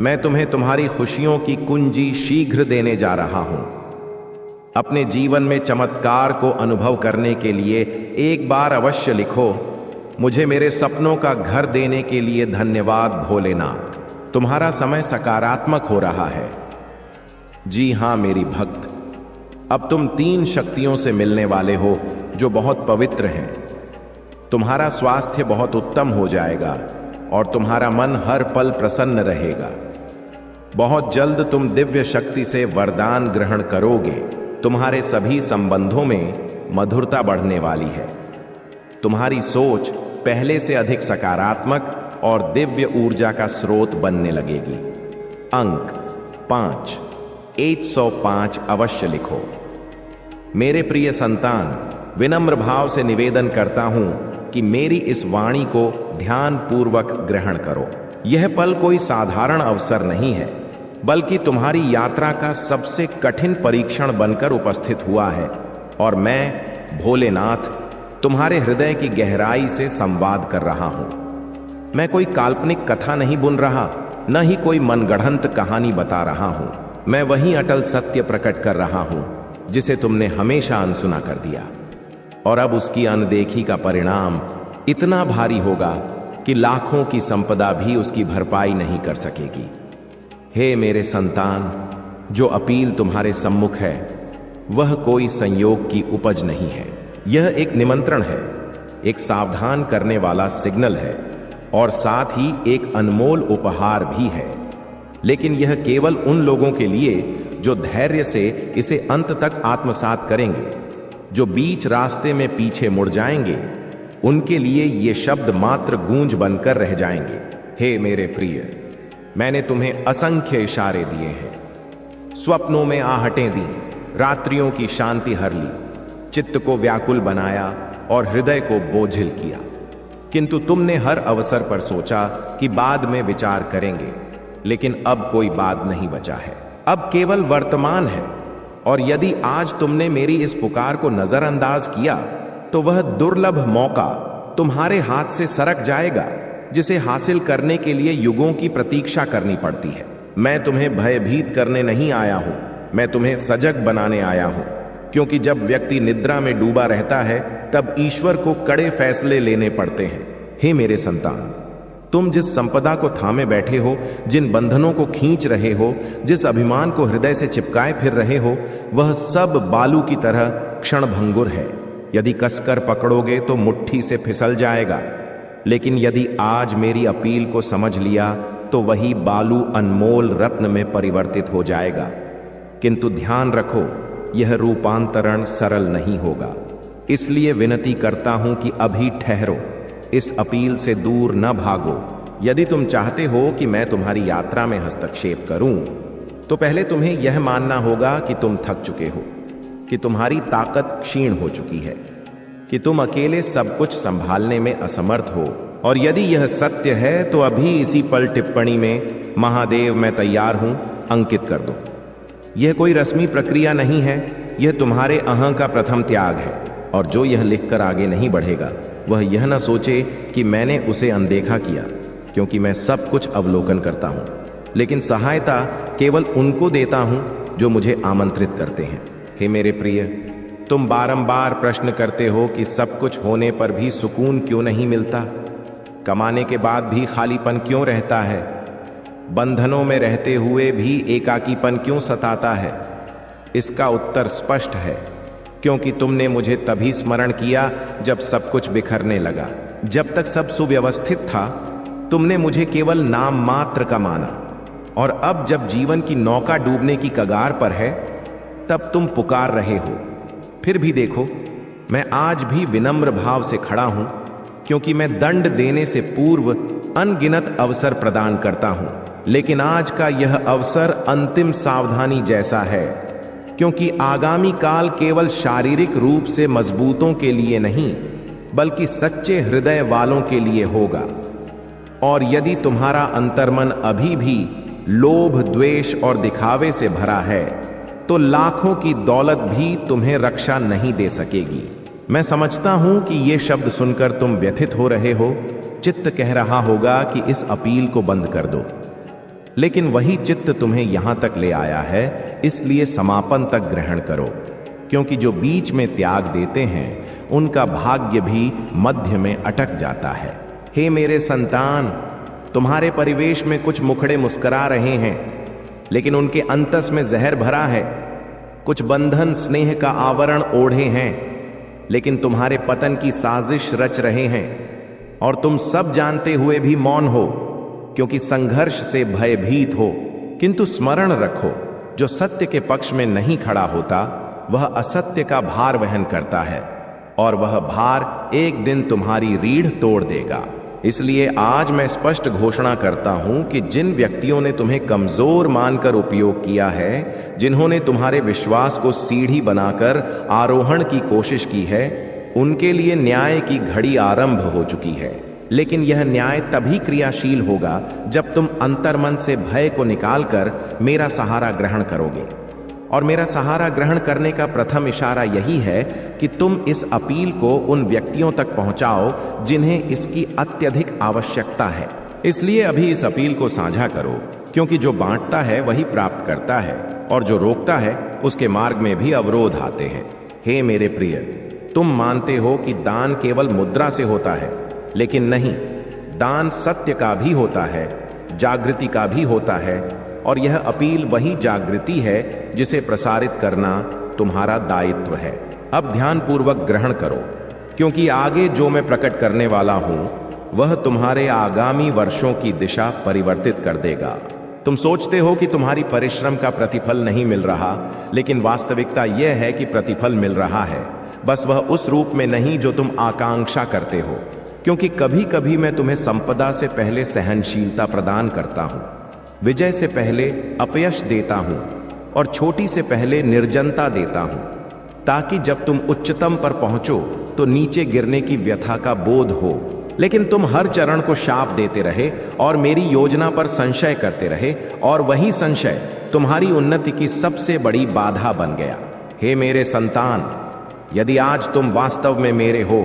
मैं तुम्हें तुम्हारी खुशियों की कुंजी शीघ्र देने जा रहा हूं। अपने जीवन में चमत्कार को अनुभव करने के लिए एक बार अवश्य लिखो, मुझे मेरे सपनों का घर देने के लिए धन्यवाद भोलेनाथ। तुम्हारा समय सकारात्मक हो रहा है। जी हां मेरी भक्त, अब तुम 3 शक्तियों से मिलने वाले हो जो बहुत पवित्र हैं। तुम्हारा स्वास्थ्य बहुत उत्तम हो जाएगा और तुम्हारा मन हर पल प्रसन्न रहेगा। बहुत जल्द तुम दिव्य शक्ति से वरदान ग्रहण करोगे। तुम्हारे सभी संबंधों में मधुरता बढ़ने वाली है। तुम्हारी सोच पहले से अधिक सकारात्मक और दिव्य ऊर्जा का स्रोत बनने लगेगी। अंक 5, 105 अवश्य लिखो। मेरे प्रिय संतान, विनम्र भाव से निवेदन करता हूं कि मेरी इस वाणी को ध्यान पूर्वक ग्रहण करो। यह पल कोई साधारण अवसर नहीं है, बल्कि तुम्हारी यात्रा का सबसे कठिन परीक्षण बनकर उपस्थित हुआ है और मैं भोलेनाथ तुम्हारे हृदय की गहराई से संवाद कर रहा हूं। मैं कोई काल्पनिक कथा नहीं बुन रहा, न ही कोई मनगढ़ंत कहानी बता रहा हूं। मैं वही अटल सत्य प्रकट कर रहा हूं जिसे तुमने हमेशा अनसुना कर दिया, और अब उसकी अनदेखी का परिणाम इतना भारी होगा कि लाखों की संपदा भी उसकी भरपाई नहीं कर सकेगी। हे मेरे संतान, जो अपील तुम्हारे सम्मुख है वह कोई संयोग की उपज नहीं है। यह एक निमंत्रण है, एक सावधान करने वाला सिग्नल है और साथ ही एक अनमोल उपहार भी है। लेकिन यह केवल उन लोगों के लिए जो धैर्य से इसे अंत तक आत्मसात करेंगे। जो बीच रास्ते में पीछे मुड़ जाएंगे, उनके लिए ये शब्द मात्र गूंज बनकर रह जाएंगे। हे मेरे प्रिय, मैंने तुम्हें असंख्य इशारे दिए हैं, स्वप्नों में आहटें दी, रात्रियों की शांति हर ली, चित्त को व्याकुल बनाया और हृदय को बोझिल किया, किंतु तुमने हर अवसर पर सोचा कि बाद में विचार करेंगे। लेकिन अब कोई बाद नहीं बचा है, अब केवल वर्तमान है। और यदि आज तुमने मेरी इस पुकार को नजरअंदाज किया तो वह दुर्लभ मौका तुम्हारे हाथ से सरक जाएगा जिसे हासिल करने के लिए युगों की प्रतीक्षा करनी पड़ती है। मैं तुम्हें भयभीत करने नहीं आया हूं, मैं तुम्हें सजग बनाने आया हूं, क्योंकि जब व्यक्ति निद्रा में डूबा रहता है तब ईश्वर को कड़े फैसले लेने पड़ते हैं। हे मेरे संतान, तुम जिस संपदा को थामे बैठे हो, जिन बंधनों को खींच रहे हो, जिस अभिमान को हृदय से चिपकाए फिर रहे हो, वह सब बालू की तरह क्षणभंगुर है। यदि कसकर पकड़ोगे तो मुट्ठी से फिसल जाएगा, लेकिन यदि आज मेरी अपील को समझ लिया तो वही बालू अनमोल रत्न में परिवर्तित हो जाएगा। किंतु ध्यान रखो, यह रूपांतरण सरल नहीं होगा। इसलिए विनती करता हूं कि अभी ठहरो, इस अपील से दूर न भागो। यदि तुम चाहते हो कि मैं तुम्हारी यात्रा में हस्तक्षेप करूं, तो पहले तुम्हें यह मानना होगा कि तुम थक चुके हो, कि तुम्हारी ताकत क्षीण हो चुकी है, कि तुम अकेले सब कुछ संभालने में असमर्थ हो। और यदि यह सत्य है तो अभी इसी पल टिप्पणी में महादेव मैं तैयार हूं अंकित कर दो। यह कोई रस्मी प्रक्रिया नहीं है, यह तुम्हारे अहं का प्रथम त्याग है। और जो यह लिखकर आगे नहीं बढ़ेगा वह यह न सोचे कि मैंने उसे अनदेखा किया, क्योंकि मैं सब कुछ अवलोकन करता हूं, लेकिन सहायता केवल उनको देता हूं जो मुझे आमंत्रित करते हैं। हे मेरे प्रिय, तुम बारंबार प्रश्न करते हो कि सब कुछ होने पर भी सुकून क्यों नहीं मिलता, कमाने के बाद भी खालीपन क्यों रहता है, बंधनों में रहते हुए भी एकाकीपन क्यों सताता है। इसका उत्तर स्पष्ट है, क्योंकि तुमने मुझे तभी स्मरण किया जब सब कुछ बिखरने लगा। जब तक सब सुव्यवस्थित था तुमने मुझे केवल नाम मात्र का माना, और अब जब जीवन की नौका डूबने की कगार पर है तब तुम पुकार रहे हो। फिर भी देखो, मैं आज भी विनम्र भाव से खड़ा हूं, क्योंकि मैं दंड देने से पूर्व अनगिनत अवसर प्रदान करता हूं। लेकिन आज का यह अवसर अंतिम सावधानी जैसा है, क्योंकि आगामी काल केवल शारीरिक रूप से मजबूतों के लिए नहीं, बल्कि सच्चे हृदय वालों के लिए होगा। और यदि तुम्हारा अंतर्मन अभी भी लोभ, द्वेष और दिखावे से भरा है, तो लाखों की दौलत भी तुम्हें रक्षा नहीं दे सकेगी। मैं समझता हूं कि ये शब्द सुनकर तुम व्यथित हो रहे हो। चित्त कह रहा होगा कि इस अपील को बंद कर दो, लेकिन वही चित्त तुम्हें यहां तक ले आया है, इसलिए समापन तक ग्रहण करो, क्योंकि जो बीच में त्याग देते हैं उनका भाग्य भी मध्य में अटक जाता है। हे मेरे संतान, तुम्हारे परिवेश में कुछ मुखड़े मुस्कुरा रहे हैं, लेकिन उनके अंतस में जहर भरा है। कुछ बंधन स्नेह का आवरण ओढ़े हैं, लेकिन तुम्हारे पतन की साजिश रच रहे हैं, और तुम सब जानते हुए भी मौन हो, क्योंकि संघर्ष से भयभीत हो। किंतु स्मरण रखो, जो सत्य के पक्ष में नहीं खड़ा होता वह असत्य का भार वहन करता है, और वह भार एक दिन तुम्हारी रीढ़ तोड़ देगा। इसलिए आज मैं स्पष्ट घोषणा करता हूं कि जिन व्यक्तियों ने तुम्हें कमजोर मानकर उपयोग किया है, जिन्होंने तुम्हारे विश्वास को सीढ़ी बनाकर आरोहण की कोशिश की है, उनके लिए न्याय की घड़ी आरंभ हो चुकी है। लेकिन यह न्याय तभी क्रियाशील होगा जब तुम अंतर्मन से भय को निकालकर मेरा सहारा ग्रहण करोगे। और मेरा सहारा ग्रहण करने का प्रथम इशारा यही है कि तुम इस अपील को उन व्यक्तियों तक पहुंचाओ जिन्हें इसकी अत्यधिक आवश्यकता है। इसलिए अभी इस अपील को साझा करो, क्योंकि जो बांटता है वही प्राप्त करता है, और जो रोकता है उसके मार्ग में भी अवरोध आते हैं। हे मेरे प्रिय, तुम मानते हो कि दान केवल मुद्रा से होता है, लेकिन नहीं, दान सत्य का भी होता है, जागृति का भी होता है, और यह अपील वही जागृति है जिसे प्रसारित करना तुम्हारा दायित्व है। अब ध्यानपूर्वक ग्रहण करो, क्योंकि आगे जो मैं प्रकट करने वाला हूं वह तुम्हारे आगामी वर्षों की दिशा परिवर्तित कर देगा। तुम सोचते हो कि तुम्हारी परिश्रम का प्रतिफल नहीं मिल रहा, लेकिन वास्तविकता यह है कि प्रतिफल मिल रहा है, बस वह उस रूप में नहीं जो तुम आकांक्षा करते हो। क्योंकि कभी कभी मैं तुम्हें संपदा से पहले सहनशीलता प्रदान करता हूं, विजय से पहले अपयश देता हूं, और छोटी से पहले निर्जनता देता हूं, ताकि जब तुम उच्चतम पर पहुंचो तो नीचे गिरने की व्यथा का बोध हो। लेकिन तुम हर चरण को शाप देते रहे और मेरी योजना पर संशय करते रहे, और वही संशय तुम्हारी उन्नति की सबसे बड़ी बाधा बन गया। हे मेरे संतान, यदि आज तुम वास्तव में मेरे हो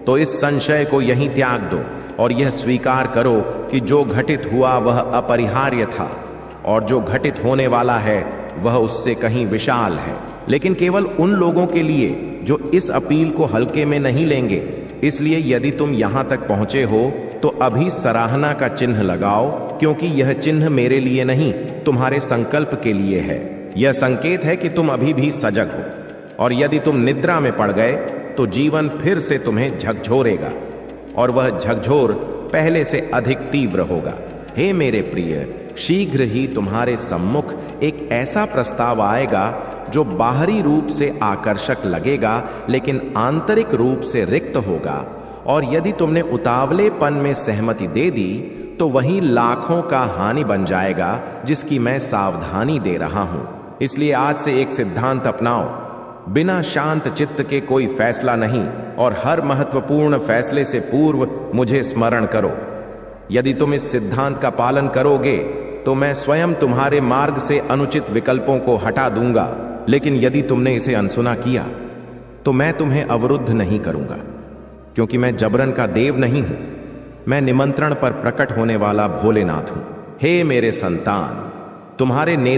तो इस संशय को यहीं त्याग दो और यह स्वीकार करो कि जो घटित हुआ वह अपरिहार्य था और जो घटित होने वाला है वह उससे कहीं विशाल है। लेकिन केवल उन लोगों के लिए जो इस अपील को हल्के में नहीं लेंगे। इसलिए यदि तुम यहां तक पहुंचे हो तो अभी सराहना का चिन्ह लगाओ, क्योंकि यह चिन्ह मेरे लिए नहीं तुम्हारे संकल्प के लिए है। यह संकेत है कि तुम अभी भी सजग हो, और यदि तुम निद्रा में पड़ गए तो जीवन फिर से तुम्हें झकझोरेगा और वह झकझोर पहले से अधिक तीव्र होगा। हे मेरे प्रिय, शीघ्र ही तुम्हारे सम्मुख एक ऐसा प्रस्ताव आएगा जो बाहरी रूप से आकर्षक लगेगा लेकिन आंतरिक रूप से रिक्त होगा, और यदि तुमने उतावलेपन में सहमति दे दी तो वही लाखों का हानि बन जाएगा जिसकी मैं सावधानी दे रहा हूं। इसलिए आज से एक सिद्धांत अपनाओ, बिना शांत चित्त के कोई फैसला नहीं, और हर महत्वपूर्ण फैसले से पूर्व मुझे स्मरण करो। यदि तुम इस सिद्धांत का पालन करोगे तो मैं स्वयं तुम्हारे मार्ग से अनुचित विकल्पों को हटा दूंगा, लेकिन यदि तुमने इसे अनसुना किया तो मैं तुम्हें अवरुद्ध नहीं करूंगा, क्योंकि मैं जबरन का देव नहीं हूं। मैं निमंत्रण पर प्रकट होने वाला भोलेनाथ हूं। हे मेरे संतान, तुम्हारे नेत्र